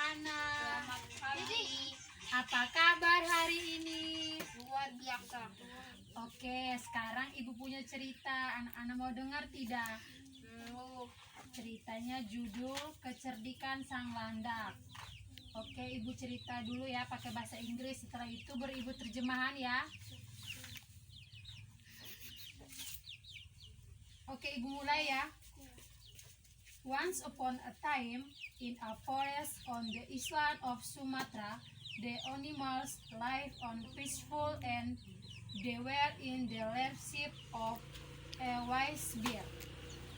anak-anak. Selamat pagi. Apa kabar hari ini? Luar biasa. Oke, sekarang ibu punya cerita. Anak-anak mau dengar tidak? Ceritanya judul Kecerdikan Sang Landak. Oke, ibu cerita dulu ya pakai bahasa Inggris. Setelah itu beribu terjemahan ya. Oke, ibu mulai ya. Once upon a time, in a forest on the island of Sumatra, the animals lived on peaceful and they were in the leadership of a wise bear.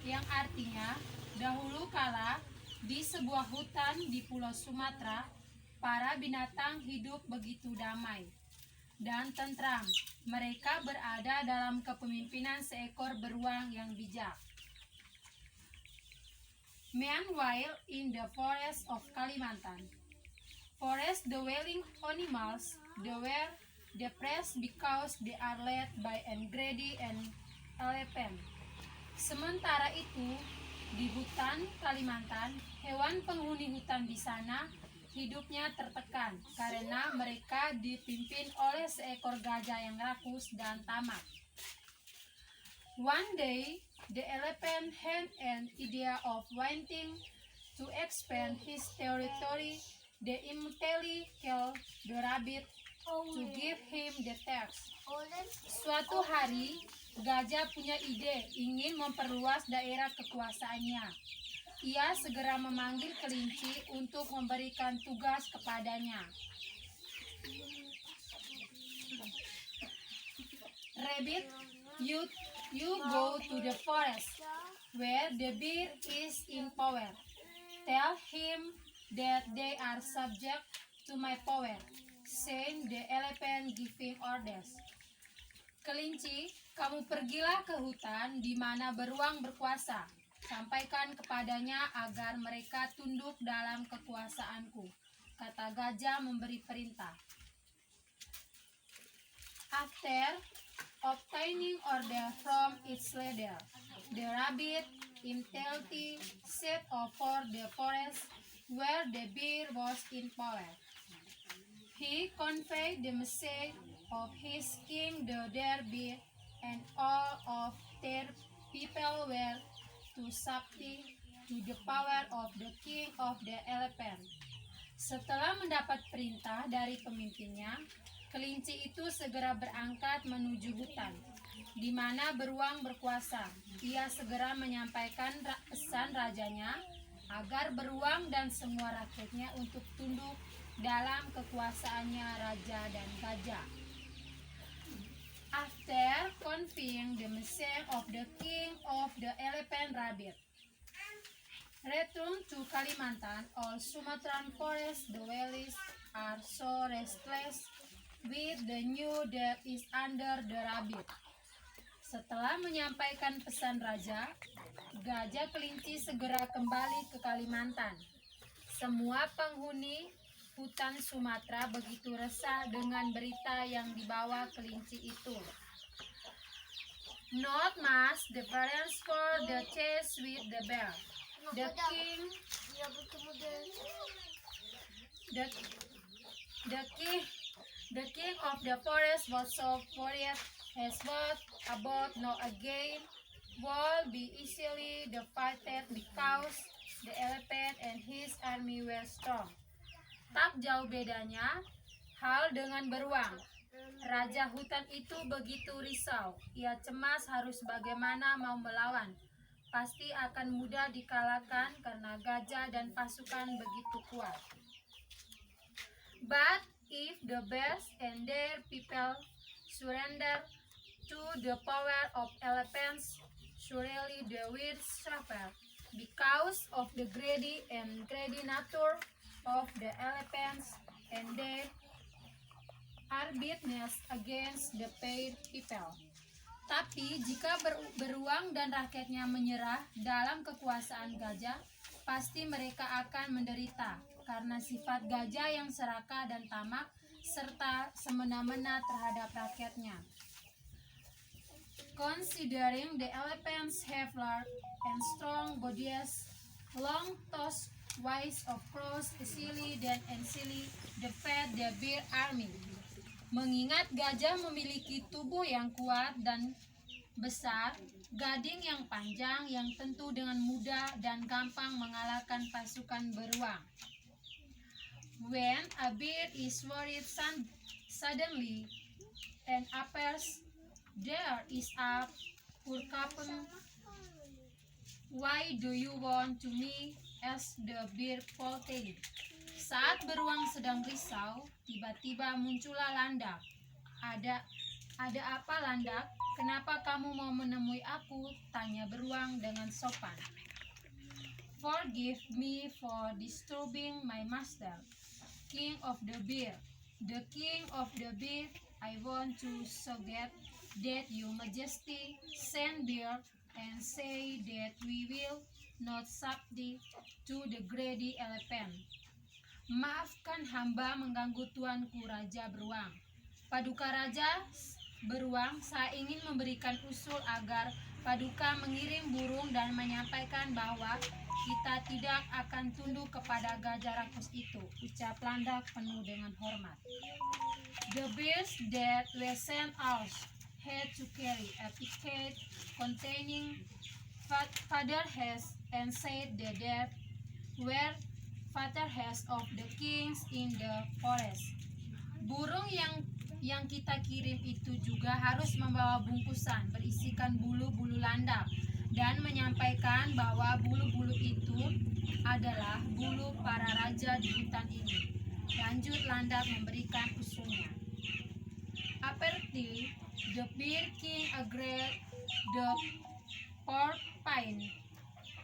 Yang artinya, dahulu kala di sebuah hutan di Pulau Sumatera, para binatang hidup begitu damai dan tentram. Mereka berada dalam kepemimpinan seekor beruang yang bijak. Meanwhile, in the forest of Kalimantan, forest-dwelling animals, they were depressed because they are led by a greedy and elephant. Sementara itu, di hutan Kalimantan, hewan penghuni hutan di sana hidupnya tertekan karena mereka dipimpin oleh seekor gajah yang rakus dan tamak. One day, the elephant had an idea of wanting to expand his territory. They immediately killed the rabbit to give him the task. Suatu hari, gajah punya ide ingin memperluas daerah kekuasaannya. Ia segera memanggil kelinci untuk memberikan tugas kepadanya. Rabbit, you go to the forest where the bear is in power. Tell him that they are subject to my power, saying the elephant giving orders. Kelinci, kamu pergilah ke hutan di mana beruang berkuasa. Sampaikan kepadanya agar mereka tunduk dalam kekuasaanku, kata gajah memberi perintah. After obtaining order from its leader, the rabbit immediately set off for the forest where the bear was in power. He conveyed the message of his king the bear, and all of their people were to submit to the power of the king of the elephant. Setelah mendapat perintah dari pemimpinnya, kelinci itu segera berangkat menuju hutan, di mana beruang berkuasa. Ia segera menyampaikan pesan rajanya agar beruang dan semua rakyatnya untuk tunduk dalam kekuasaannya raja dan gajah. After conveying the message of the king of the elephant, rabbit returned to Kalimantan. All Sumatran forest dwellers are so restless with the news that is under the rabbit. Setelah menyampaikan pesan raja, gajah kelinci segera kembali ke Kalimantan. Semua penghuni hutan Sumatera begitu resah dengan berita yang dibawa kelinci itu. Not much difference for the chase with the bear. The king of the forest was so furious as what about no again will be easily defeated because the elephant and his army were strong. Tak jauh bedanya hal dengan beruang. Raja hutan itu begitu risau. Ia cemas harus bagaimana mau melawan. Pasti akan mudah dikalahkan karena gajah dan pasukan begitu kuat. But if the bears and their people surrender to the power of elephants, surely they will suffer because of the greedy nature of the elephants and their arbitrriness against the fair people. Tapi jika beruang dan rakyatnya menyerah dalam kekuasaan gajah, pasti mereka akan menderita karena sifat gajah yang serakah dan tamak serta semena-mena terhadap rakyatnya. Considering the elephants have large and strong bodies, long tossed wise of cross easily then easily defeat the bear army. Mengingat gajah memiliki tubuh yang kuat dan besar, gading yang panjang yang tentu dengan mudah dan gampang mengalahkan pasukan beruang. When a bear is worried suddenly and appears there is a Urkapun. Why do you want to me? Asked the bear politely. Saat beruang sedang risau, tiba-tiba muncullah Landak. Ada apa Landak? Kenapa kamu mau menemui aku? Tanya beruang dengan sopan. Forgive me for disturbing my master, King of the Bear. The King of the Bear, I want to suggest that your Majesty send bear and say that we will not submit to the greedy elephant. Maafkan hamba mengganggu tuanku Raja Beruang. Paduka Raja Beruang, saya ingin memberikan usul agar Paduka mengirim burung dan menyampaikan bahwa kita tidak akan tunduk kepada gajah rakus itu, ucap Landak penuh dengan hormat. The bears that were sent out had to carry a picket containing father hairs and said that there were father hairs of the kings in the forest. Burung yang kita kirim itu juga harus membawa bungkusan berisikan bulu-bulu landak dan menyampaikan bahwa bulu-bulu itu adalah bulu para raja di hutan ini. Lanjut Landak memberikan usulnya. Apparently, the bear king agreed. The porcupine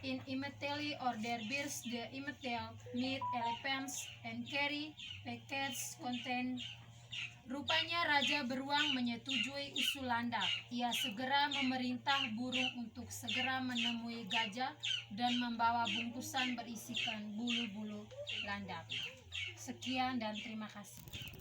in immediately order bears the imitate meet elephants and carry packets contain. Rupanya Raja Beruang menyetujui usul Landak. Ia segera memerintah burung untuk segera menemui gajah dan membawa bungkusan berisikan bulu-bulu landak. Sekian dan terima kasih.